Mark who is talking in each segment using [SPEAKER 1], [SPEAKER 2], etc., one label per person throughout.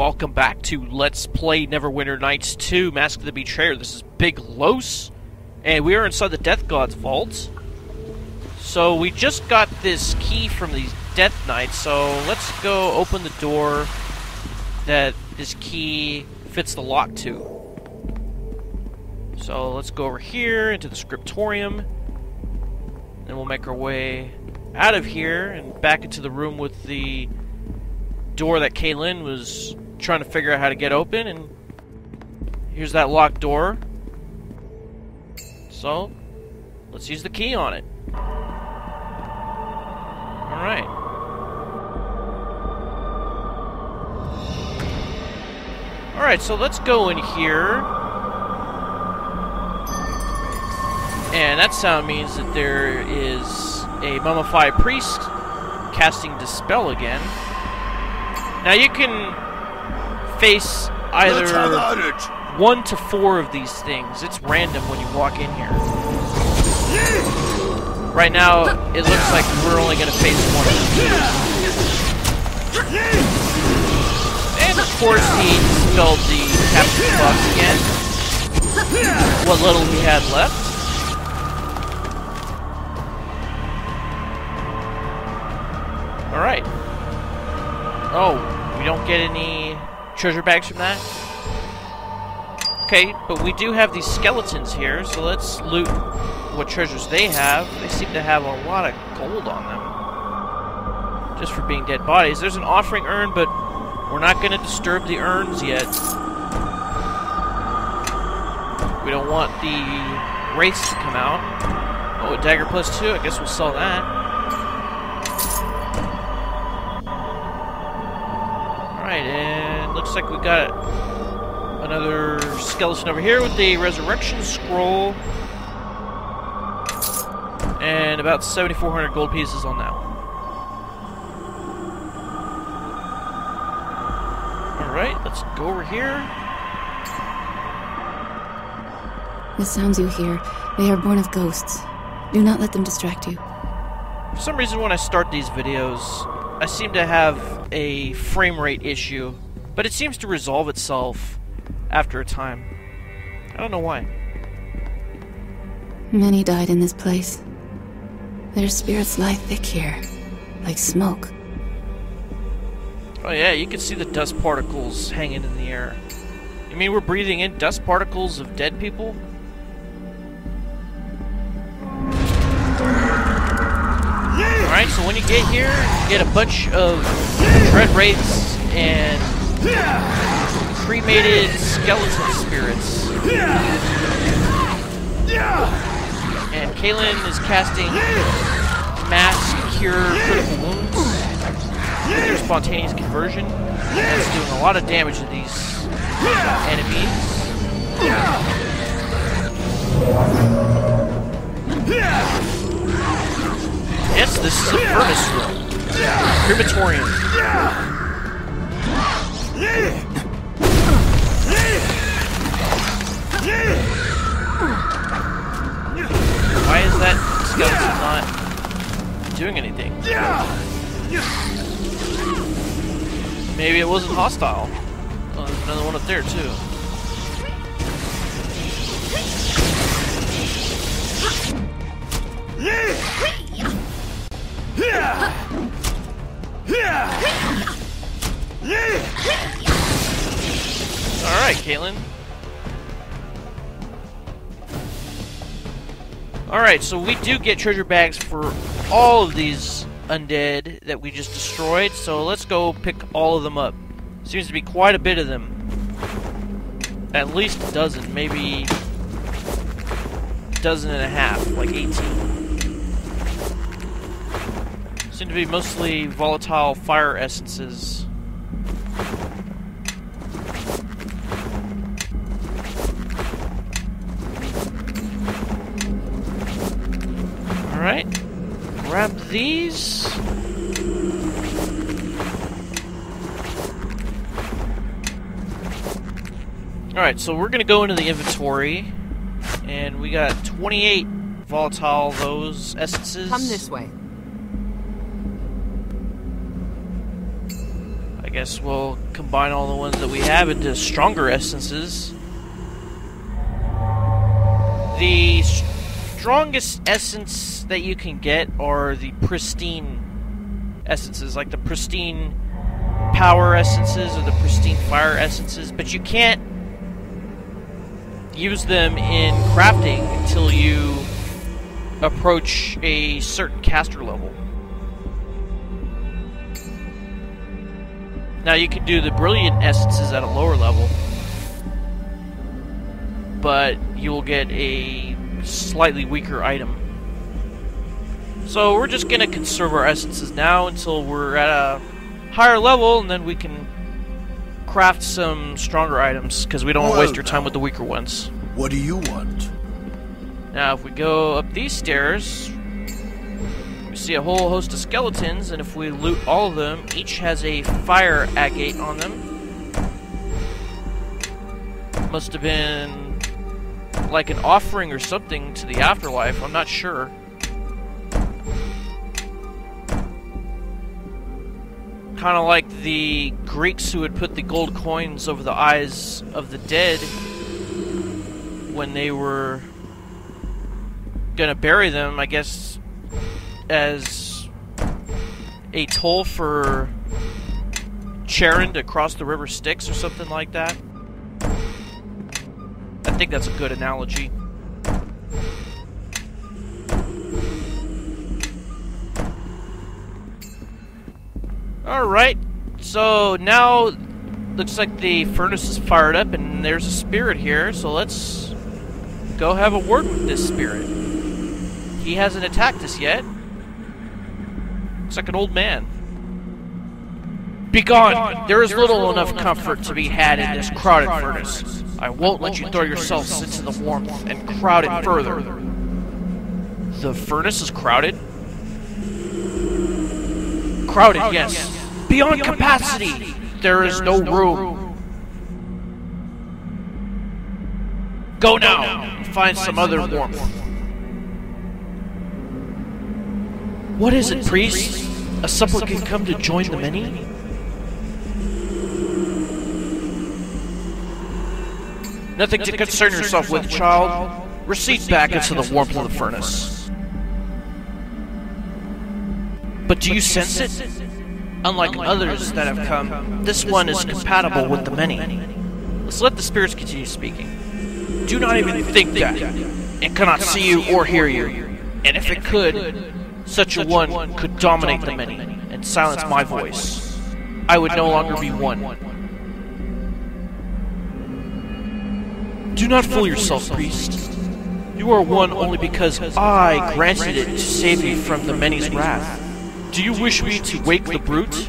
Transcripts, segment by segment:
[SPEAKER 1] welcome back to Let's Play Neverwinter Nights 2 Mask of the Betrayer. This is Big Los, and we are inside the Death God's vault. So we just got this key from these Death Knights, so let's go open the door that this key fits the lock to. So let's go over here into the Scriptorium, and we'll make our way out of here and back into the room with the door that Kaylin was trying to figure out how to get open, and here's that locked door. So let's use the key on it. Alright. Alright, so let's go in here. And that sound means that there is a mummified priest casting Dispel again. Now you can face either 1 to 4 of these things. It's random when you walk in here. Right now, it looks like we're only going to face one of them. And of course, he dispelled the captain box again. What little he had left. Alright. Oh, we don't get any treasure bags from that? Okay, but we do have these skeletons here, so let's loot what treasures they have. They seem to have a lot of gold on them. Just for being dead bodies. There's an offering urn, but we're not going to disturb the urns yet. We don't want the wraiths to come out. Oh, a dagger +2. I guess we'll sell that. Alright, and looks like we got another skeleton over here with the resurrection scroll. And about 7,400 gold pieces on that one. Alright, let's go over here.
[SPEAKER 2] The sounds you hear, they are born of ghosts. Do not let them distract you.
[SPEAKER 1] For some reason when I start these videos, I seem to have a frame rate issue, but it seems to resolve itself after a time. I don't know why.
[SPEAKER 2] Many died in this place. Their spirits lie thick here, like smoke.
[SPEAKER 1] Oh yeah, you can see the dust particles hanging in the air. You mean we're breathing in dust particles of dead people? Alright, so when you get here, you get a bunch of dread wraiths and cremated skeleton spirits. And Kaylin is casting Mask, Cure, Critical Wounds with your spontaneous conversion. That's doing a lot of damage to these enemies. Yes, this is a furnace room. Crematorium. Why is that skeleton not doing anything? Maybe it wasn't hostile. Oh, there's another one up there too. Alright, Kaylin. Alright, so we do get treasure bags for all of these undead that we just destroyed, so let's go pick all of them up. Seems to be quite a bit of them. At least a dozen, maybe a dozen and a half, like 18. Seem to be mostly volatile fire essences. Alright, grab these. Alright, so we're gonna go into the inventory, and we got 28 volatile those essences.
[SPEAKER 3] Come this way.
[SPEAKER 1] I guess we'll combine all the ones that we have into stronger essences. The strongest essence that you can get are the pristine essences, like the pristine power essences or the pristine fire essences, but you can't use them in crafting until you approach a certain caster level. Now you can do the brilliant essences at a lower level, but you'll get a slightly weaker item. So we're just gonna conserve our essences now until we're at a higher level, and then we can craft some stronger items, because we don't want to waste your time with the weaker ones.
[SPEAKER 3] What do you want?
[SPEAKER 1] Now if we go up these stairs, we see a whole host of skeletons, and if we loot all of them, each has a fire agate on them. Must have been like an offering or something to the afterlife, I'm not sure. Kind of like the Greeks who would put the gold coins over the eyes of the dead when they were gonna bury them, I guess, as a toll for Charon to cross the river Styx or something like that. I think that's a good analogy. Alright, so now looks like the furnace is fired up and there's a spirit here, so let's go have a word with this spirit. He hasn't attacked us yet. Looks like an old man. Begone! There is little enough comfort to be had in this crowded furnace. I won't let you throw yourselves into the warmth and crowd it further. The furnace is crowded? Crowded, yes. Beyond capacity! There is no room. Go now and find some other warmth. What is it, priest? A supplicant come to join the many? Nothing to concern yourself with, child. Recede back into the warmth of the furnace. But do you sense it? Unlike others that have come, this one is compatible with the many. Let's let the spirits continue speaking. Do not even think that. It cannot see you or hear you. And if it could, such a one could dominate the many and silence my voice. I would no longer be one. Do not fool yourself, priest. You are one only because I granted it to save you from the many's wrath. Do you wish me to wake the brute?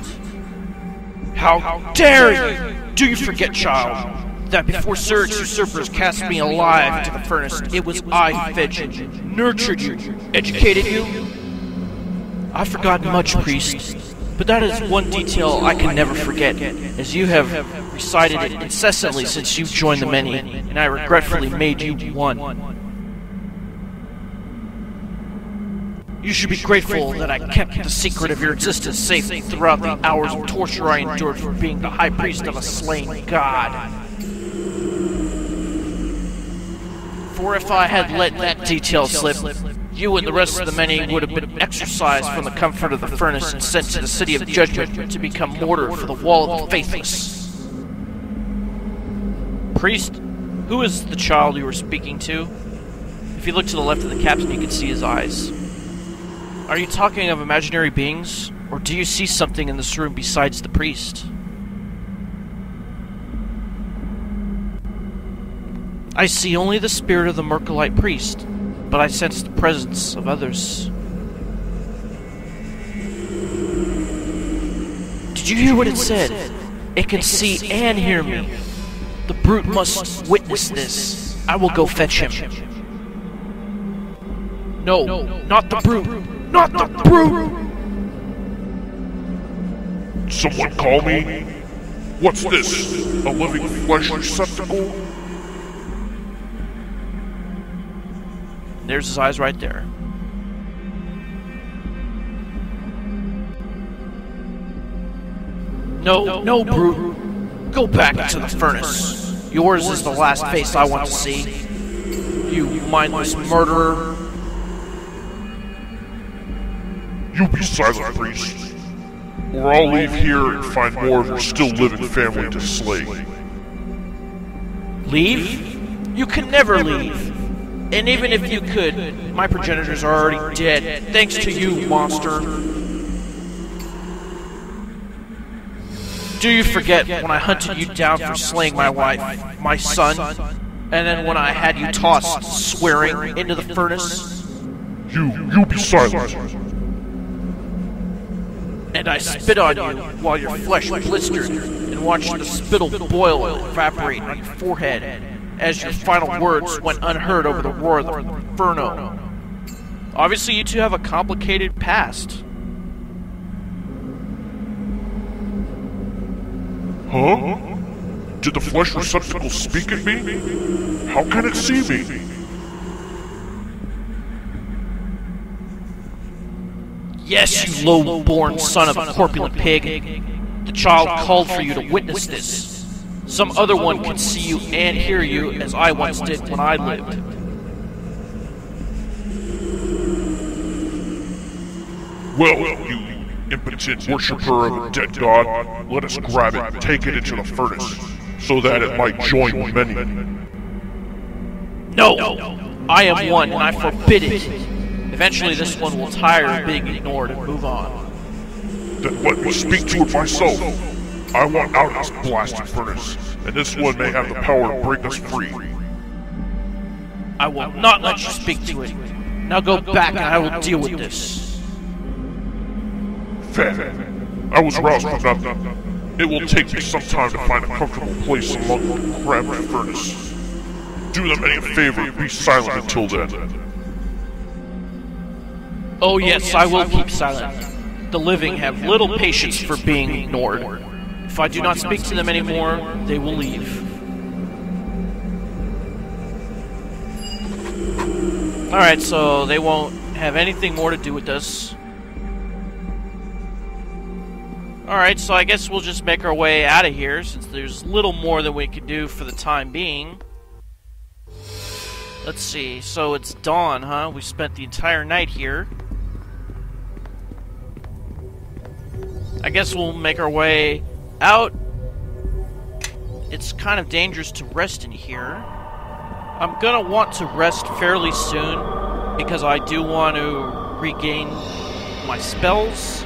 [SPEAKER 1] How dare you! Do you forget, child, that before Cyric's usurpers cast me alive into the furnace, it was I who fed you, nurtured you, educated you? I've forgotten much, priest, but that is one detail I can never forget, as you have recited it incessantly since you joined the many, and I regretfully made you one. You should be grateful that I kept the secret of your existence safe throughout the hours of torture I endured for being the high priest of a slain god. For if I had let that detail slip, you and the rest of the many would have been exorcised from the comfort of the furnace and sent to the city of judgment to become mortar for the wall of the faithless. Priest, who is the child you were speaking to? If you look to the left of the captain, you can see his eyes. Are you talking of imaginary beings, or do you see something in this room besides the priest? I see only the spirit of the Mercolite priest, but I sense the presence of others. Did you hear what it said? It can see and hear me. The brute must witness this. I will go fetch him. No, not the brute! Not the brute!
[SPEAKER 4] Someone call me? What's this? A living flesh receptacle?
[SPEAKER 1] There's his eyes right there. No, brute. Go back into the furnace. Yours is the last face I want to see. You mindless murderer.
[SPEAKER 4] You be silent, priest, or I'll leave here and find more of your still living family to slay.
[SPEAKER 1] Leave? You can never leave. And even if you could, my progenitors are already dead, thanks to you, monster. Do you forget when I hunted you down for slaying my wife, my son, and then when I had you tossed, swearing, into the furnace?
[SPEAKER 4] You be silent.
[SPEAKER 1] And I spit on you while your flesh blistered, and watched the spittle boil and evaporate on your forehead, as your final words went unheard over the roar of the inferno. Obviously, you two have a complicated past.
[SPEAKER 4] Huh? Did the flesh receptacle speak at me? How can it see me?
[SPEAKER 1] Yes, you low-born son of a corpulent pig. The child called for you to witness this. Some other one can see you and hear you as I once did when I lived.
[SPEAKER 4] Well, you impotent worshipper of a dead god, let us grab it and take it into the furnace, so that it might join the many.
[SPEAKER 1] No! I am one, and I forbid it. Eventually this one will tire of being ignored and move on.
[SPEAKER 4] Then let me speak to it myself. I want out of this blasted furnace, and this one may have the power to break us free.
[SPEAKER 1] I will not let you speak to it. Now go back and I will deal with this.
[SPEAKER 4] Fair. I was roused for nothing. It will take me some time to find a comfortable place among the cramped furnace. Do them any favor and be silent until then.
[SPEAKER 1] Oh yes, I will keep silent. The living have little patience for being ignored. If I do not speak to them anymore, they will leave. Alright, so they won't have anything more to do with us. Alright, so I guess we'll just make our way out of here, since there's little more than we can do for the time being. Let's see, so it's dawn, huh? We spent the entire night here. I guess we'll make our way out. It's kind of dangerous to rest in here. I'm gonna want to rest fairly soon, because I do want to regain my spells.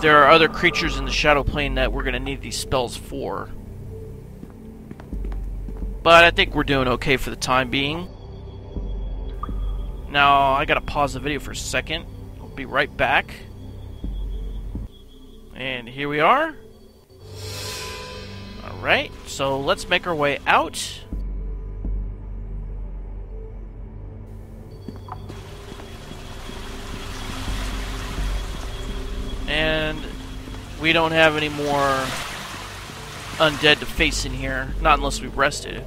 [SPEAKER 1] There are other creatures in the Shadow Plane that we're gonna need these spells for. But I think we're doing okay for the time being. Now, I gotta pause the video for a second. I'll be right back. And here we are. Alright, so let's make our way out. And we don't have any more undead to face in here. Not unless we've rested.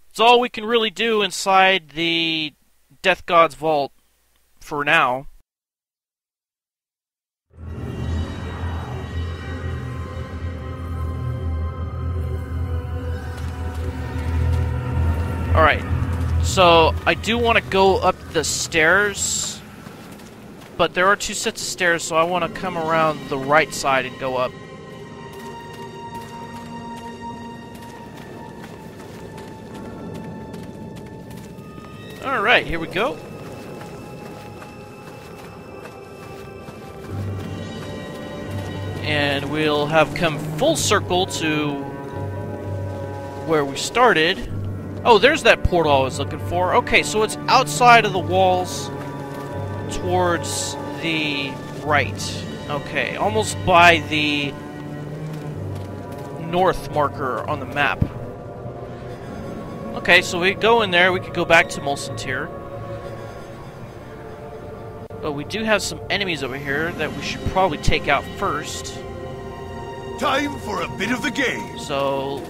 [SPEAKER 1] It's all we can really do inside the Death God's Vault for now. Alright, so I do want to go up the stairs, but there are two sets of stairs, so I want to come around the right side and go up. Alright, here we go. And we'll have come full circle to where we started. Oh, there's that portal I was looking for. Okay, so it's outside of the walls towards the right. Okay, almost by the north marker on the map. Okay, so we go in there. We could go back to Mulsantir. But we do have some enemies over here that we should probably take out first.
[SPEAKER 3] Time for a bit of the game.
[SPEAKER 1] So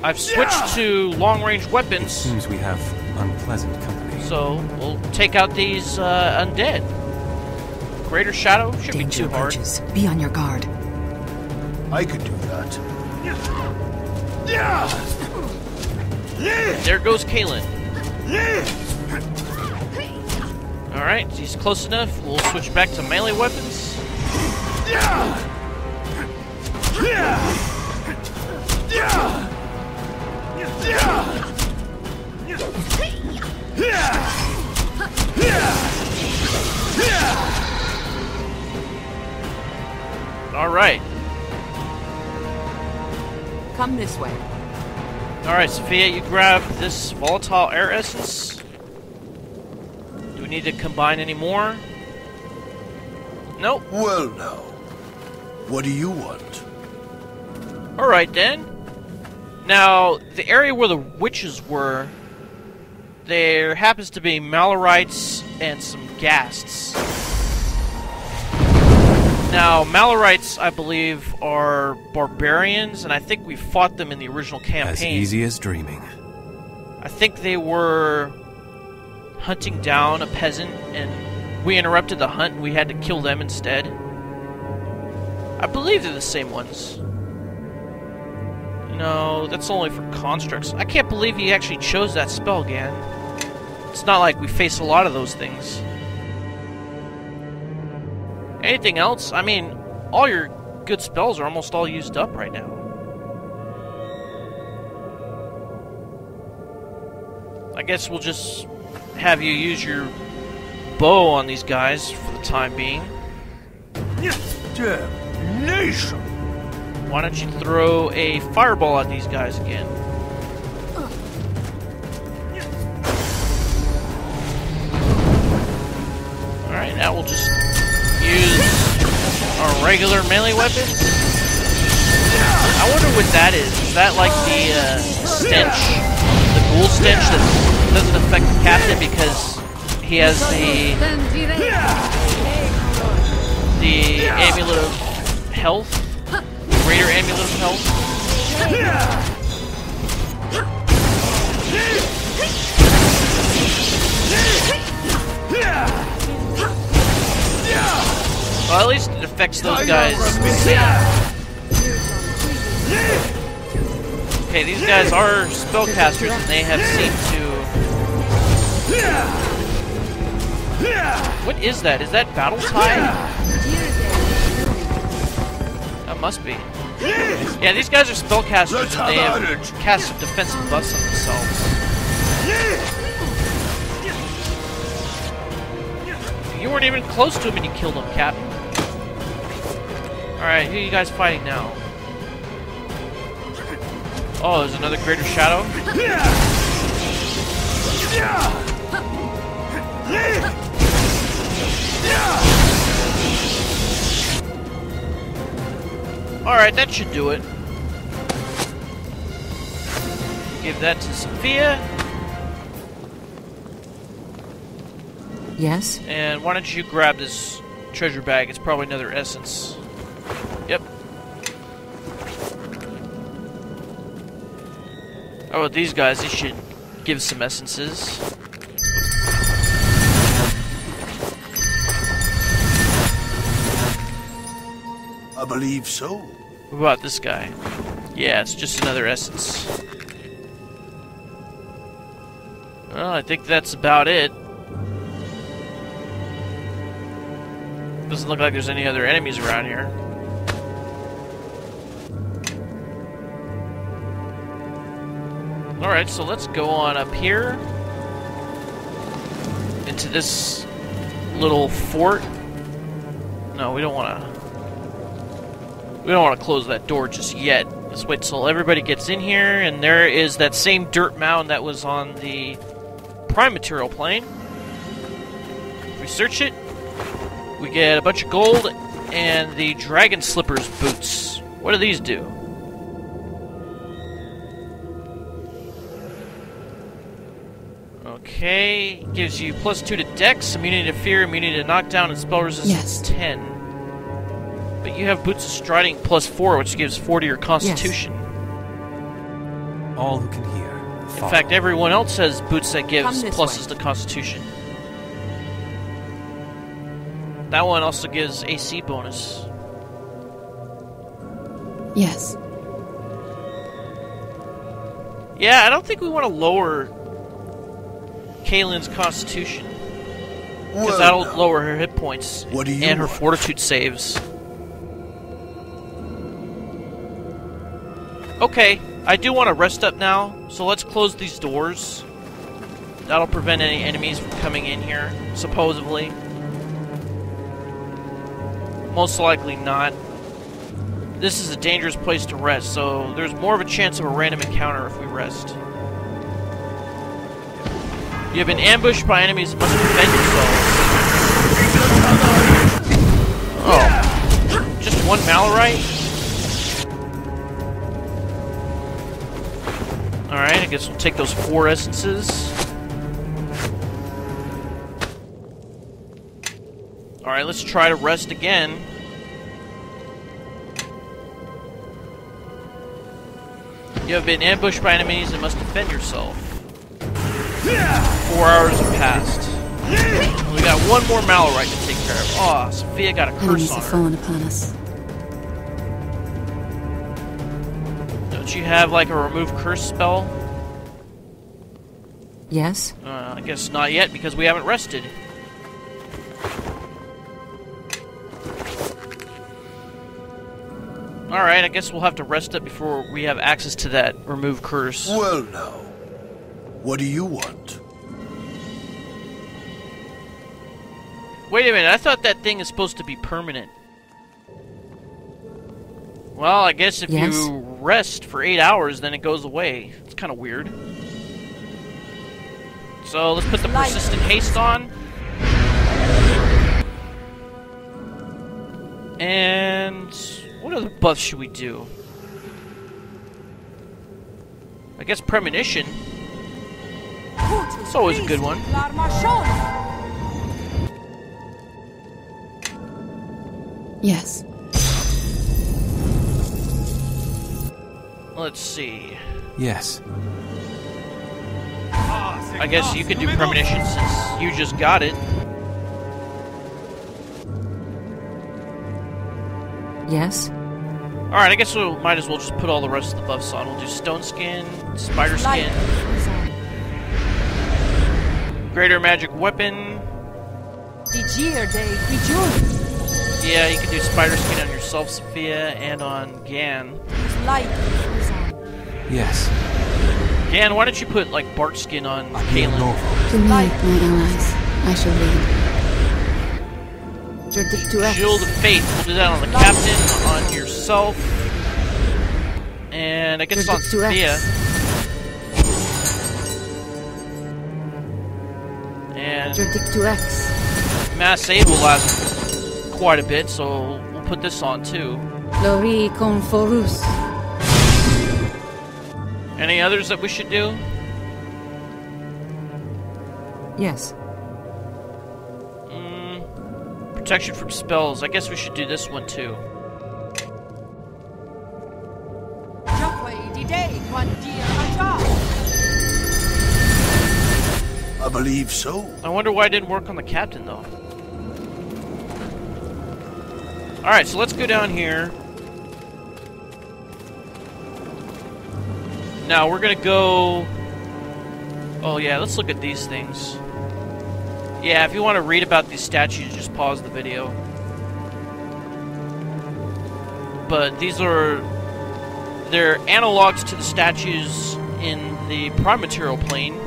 [SPEAKER 1] I've switched to long-range weapons.
[SPEAKER 5] Seems we have unpleasant company.
[SPEAKER 1] So we'll take out these undead. Greater Shadow? Shouldn't be
[SPEAKER 2] Danger
[SPEAKER 1] too hard.
[SPEAKER 2] approaches. Be on your guard.
[SPEAKER 3] I could do that.
[SPEAKER 1] There goes Kalen. Alright, he's close enough. We'll switch back to melee weapons. Alright.
[SPEAKER 2] Come this way.
[SPEAKER 1] Alright, Sophia, you grab this volatile air essence. Do we need to combine any more? Nope.
[SPEAKER 3] Well now, what do you want?
[SPEAKER 1] Alright then. Now, the area where the witches were, there happens to be Malorites and some ghasts. Now, Malorites, I believe, are barbarians, and I think we fought them in the original campaign.
[SPEAKER 5] As easy as dreaming.
[SPEAKER 1] I think they were hunting down a peasant, and we interrupted the hunt, and we had to kill them instead. I believe they're the same ones. No, that's only for constructs. I can't believe he actually chose that spell, Gann. It's not like we face a lot of those things. Anything else? I mean, all your good spells are almost all used up right now. I guess we'll just have you use your bow on these guys for the time being.
[SPEAKER 3] Damnation!
[SPEAKER 1] Why don't you throw a fireball at these guys again? Alright, now we'll just use our regular melee weapons. I wonder what that is. Is that like the stench? The ghoul stench that doesn't affect the captain because he has the amulet of health? Greater amulet of health? Well, at least it affects those guys. Okay, these guys are spellcasters and they have seemed to... What is that? Is that battle tide? That must be. Yeah, these guys are spellcasters and they have cast defensive buffs on themselves. You weren't even close to him and you killed him, Captain. Alright, who are you guys fighting now? Oh, there's another Greater Shadow? Alright, that should do it. Give that to Sophia.
[SPEAKER 2] Yes?
[SPEAKER 1] And why don't you grab this treasure bag? It's probably another essence. Yep. How about these guys? They should give some essences.
[SPEAKER 3] I believe so.
[SPEAKER 1] What about this guy? Yeah, it's just another essence. Well, I think that's about it. Doesn't look like there's any other enemies around here. Alright, so let's go on up here. Into this little fort. No, we don't want to close that door just yet. Let's wait till everybody gets in here, and there is that same dirt mound that was on the prime material plane. If we search it, we get a bunch of gold and the dragon slippers boots. What do these do? Okay, gives you +2 to Dex, immunity to fear, immunity to knockdown, and spell resistance 10. But you have boots of striding +4, which gives 4 to your constitution.
[SPEAKER 5] Yes. All who can hear.
[SPEAKER 1] In fact, everyone else has boots that gives pluses to constitution. That one also gives AC bonus.
[SPEAKER 2] Yes.
[SPEAKER 1] Yeah, I don't think we want to lower Kaylin's constitution. Because
[SPEAKER 3] Well,
[SPEAKER 1] that'll
[SPEAKER 3] now,
[SPEAKER 1] lower her hit points
[SPEAKER 3] what do you
[SPEAKER 1] and her
[SPEAKER 3] want?
[SPEAKER 1] fortitude saves. Okay, I do want to rest up now, so let's close these doors. That'll prevent any enemies from coming in here, supposedly. Most likely not. This is a dangerous place to rest, so there's more of a chance of a random encounter if we rest. You have been ambushed by enemies and must defend yourselves. Oh. Just one Malorite? Alright, I guess we'll take those 4 essences. Alright, let's try to rest again. You have been ambushed by enemies and must defend yourself. 4 hours have passed. We got one more Malorite to take care of. Oh, Sophia got a curse
[SPEAKER 2] Enemies
[SPEAKER 1] on
[SPEAKER 2] have
[SPEAKER 1] her.
[SPEAKER 2] fallen upon us.
[SPEAKER 1] Don't you have like a remove curse spell?
[SPEAKER 2] Yes?
[SPEAKER 1] I guess not yet because we haven't rested. Alright, I guess we'll have to rest up before we have access to that remove curse.
[SPEAKER 3] Well, now. What do you want?
[SPEAKER 1] Wait a minute, I thought that thing is supposed to be permanent. Well, I guess if
[SPEAKER 2] Yes.
[SPEAKER 1] you rest for 8 hours, then it goes away. It's kind of weird. So, let's put the persistent haste on. And what other buffs should we do? I guess premonition. It's always a good one.
[SPEAKER 2] Yes.
[SPEAKER 1] Let's see.
[SPEAKER 5] Yes.
[SPEAKER 1] I guess you could do premonition since you just got it.
[SPEAKER 2] Yes?
[SPEAKER 1] Alright, I guess we might as well just put all the rest of the buffs on. We'll do stone skin, spider skin, greater magic weapon. Yeah, you can do spider skin on yourself, Sophia, and on Gann.
[SPEAKER 5] Yes.
[SPEAKER 1] Gann, why don't you put, like, bark skin on Kaylin?
[SPEAKER 2] To me, my allies. I shall lead.
[SPEAKER 1] Shield of Faith, we'll do that on the captain, on yourself, and I guess on Sophia. And mass save will last quite a bit, so we'll put this on too.
[SPEAKER 2] Lori Conforus.
[SPEAKER 1] Any others that we should do?
[SPEAKER 2] Yes.
[SPEAKER 1] Protection from spells. I guess we should do this one too.
[SPEAKER 3] I believe so.
[SPEAKER 1] I wonder why it didn't work on the captain though. Alright, so let's go down here. Now we're gonna go... Oh yeah, let's look at these things. Yeah, if you want to read about these statues, just pause the video. But these are... They're analogs to the statues in the prime material plane.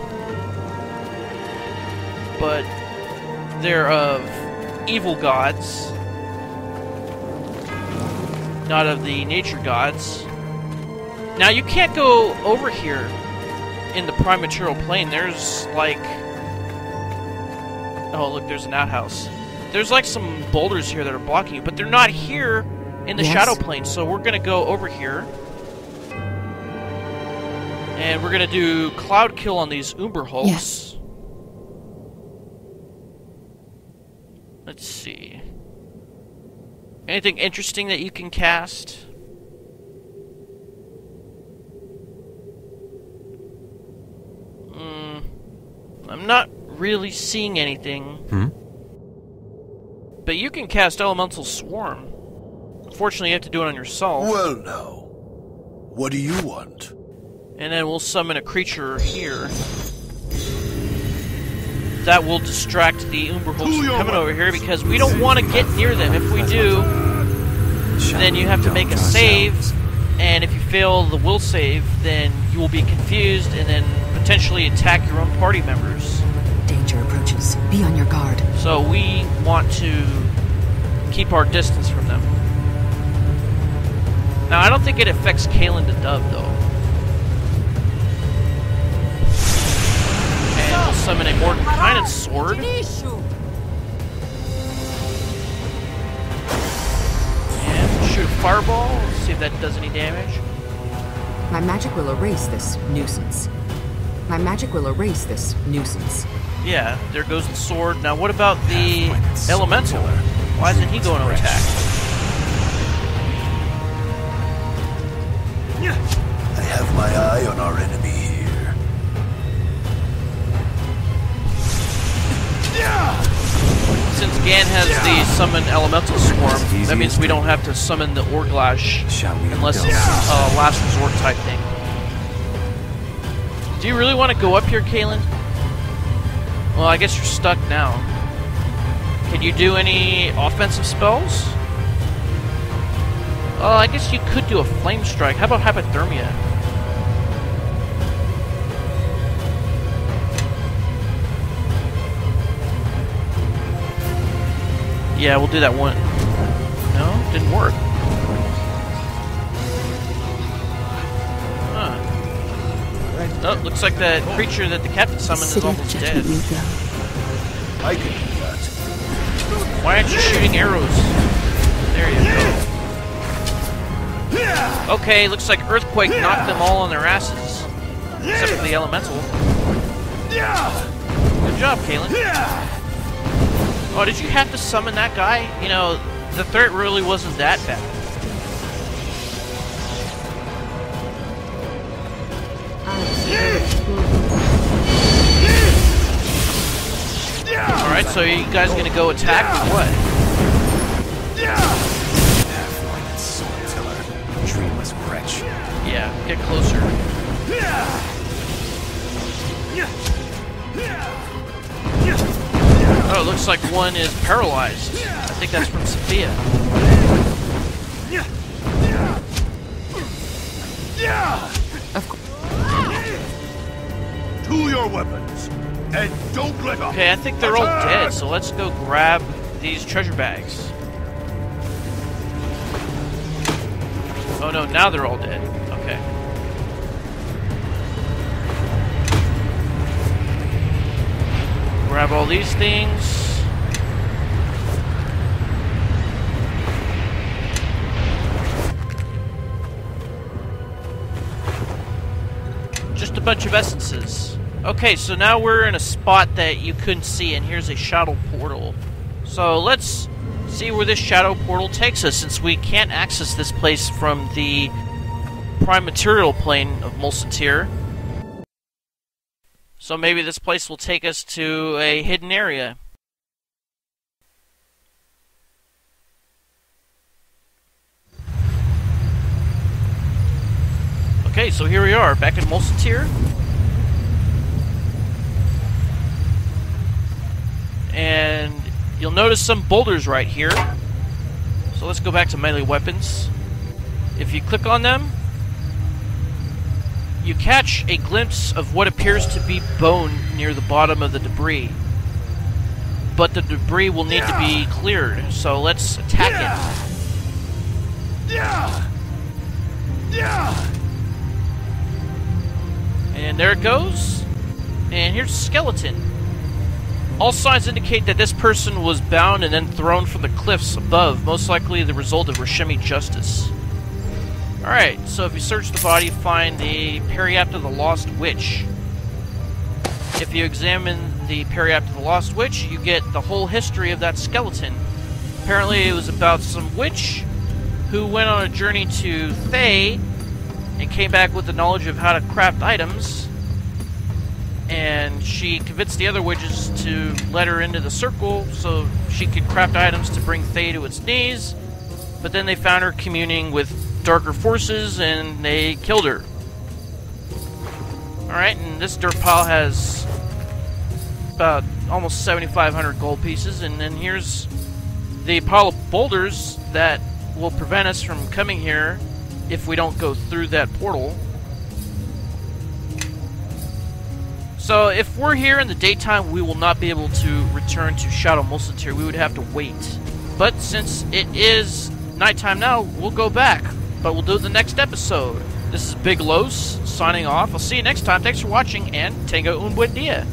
[SPEAKER 1] But they're of evil gods. Not of the nature gods. Now, you can't go over here in the prime material plane. There's, like... Oh, look, there's an outhouse. There's, like, some boulders here that are blocking you, but they're not here in the shadow plane, so we're gonna go over here. And we're gonna do cloud kill on these Umber Hulks.
[SPEAKER 2] Yes.
[SPEAKER 1] Let's see. Anything interesting that you can cast? I'm not really seeing anything. But you can cast Elemental Swarm. Unfortunately, you have to do it on yourself.
[SPEAKER 3] Well, now, what do you want?
[SPEAKER 1] And then we'll summon a creature here. That will distract the Umber Hulks from coming over here, because we don't want to get near them. If we do, then you have to make a save, and if you fail the will save, then you will be confused and then potentially attack your own party members.
[SPEAKER 6] Danger approaches. Be on your guard.
[SPEAKER 1] So we want to keep our distance from them. Now, I don't think it affects Kalen the Dove, though. And we'll summon a Mordenkainen's sword. And shoot a fireball. Let's see if that does any damage.
[SPEAKER 6] My magic will erase this nuisance. My magic will erase this nuisance.
[SPEAKER 1] Yeah, there goes the sword. Now, what about the elemental? Why isn't he going to attack?
[SPEAKER 3] I have my eye on our enemy here.
[SPEAKER 1] Since Gann has the summon elemental swarm, that means we don't have to summon the Orglash unless it's a last resort type thing. Do you really want to go up here, Kalen? Well, I guess you're stuck now. Can you do any offensive spells? Oh, I guess you could do a flame strike. How about hypothermia? Yeah, we'll do that one. No, didn't work. Huh. Oh, looks like that creature that the captain summoned is almost dead.
[SPEAKER 3] I can do that.
[SPEAKER 1] Why aren't you shooting arrows? There you go. Okay, looks like Earthquake knocked them all on their asses. Except for the elemental. Good job, Kalen. Oh, did you have to summon that guy? You know, the threat really wasn't that bad. Alright, so are you guys gonna go attack or what?
[SPEAKER 5] Dreamless wretch.
[SPEAKER 1] Yeah, get closer. Oh, it looks like one is paralyzed. I think that's from Sophia.
[SPEAKER 3] To your weapons, and don't let up.
[SPEAKER 1] Okay, I think they're all dead, so let's go grab these treasure bags. Oh no, now they're all dead. Okay. Grab all these things. Just a bunch of essences. Okay, so now we're in a spot that you couldn't see, and here's a shadow portal. So let's see where this shadow portal takes us, since we can't access this place from the prime material plane of Mulsantir. So maybe this place will take us to a hidden area. Okay, so here we are, back in Mulsantir. And you'll notice some boulders right here. So let's go back to melee weapons. If you click on them, you catch a glimpse of what appears to be bone near the bottom of the debris. But the debris will need to be cleared, so let's attack it. And there it goes. And here's a skeleton. All signs indicate that this person was bound and then thrown from the cliffs above, most likely the result of Rashemi justice. Alright, so if you search the body, find the Periapt of the Lost Witch. If you examine the Periapt of the Lost Witch, you get the whole history of that skeleton. Apparently it was about some witch who went on a journey to Thay and came back with the knowledge of how to craft items. and she convinced the other witches to let her into the circle so she could craft items to bring Faye to its knees. But then they found her communing with darker forces, and they killed her. Alright, and this dirt pile has about almost 7,500 gold pieces, and then here's the pile of boulders that will prevent us from coming here if we don't go through that portal. So if we're here in the daytime, we will not be able to return to Shadow Mulsantir. We would have to wait. But since it is nighttime now, we'll go back. But we'll do it the next episode. This is Big Los, signing off. I'll see you next time. Thanks for watching, and tenga un buen dia.